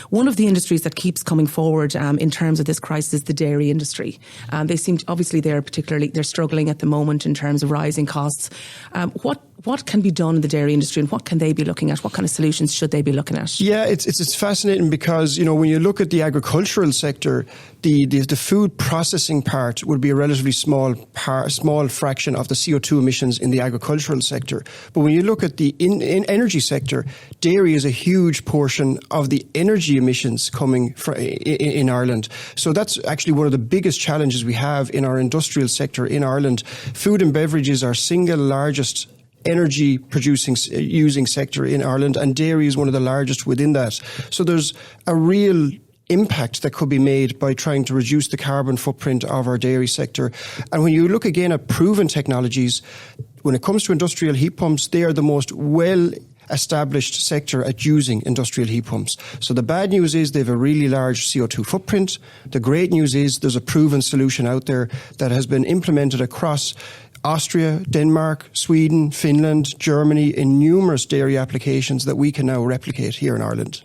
one of the industries that keeps coming forward in terms of this crisis is the dairy industry. They seem to, obviously they're struggling at the moment in terms of rising costs. What can be done in the dairy industry, and what can they be looking at? What kind of solutions should they be looking at? Yeah, it's fascinating because, when you look at the agricultural sector, the food processing part would be a relatively small fraction of the CO2 emissions in the agricultural sector. But when you look at the in energy sector, dairy is a huge portion of the energy emissions coming in Ireland. So that's actually one of the biggest challenges we have in our industrial sector in Ireland. Food and beverage is our single largest energy producing using sector in Ireland, and dairy is one of the largest within that. So there's a real impact that could be made by trying to reduce the carbon footprint of our dairy sector. And when you look again at proven technologies, when it comes to industrial heat pumps, they are the most well-established sector at using industrial heat pumps. So the bad news is they have a really large CO2 footprint. The great news is there's a proven solution out there that has been implemented across Austria, Denmark, Sweden, Finland, Germany in numerous dairy applications that we can now replicate here in Ireland.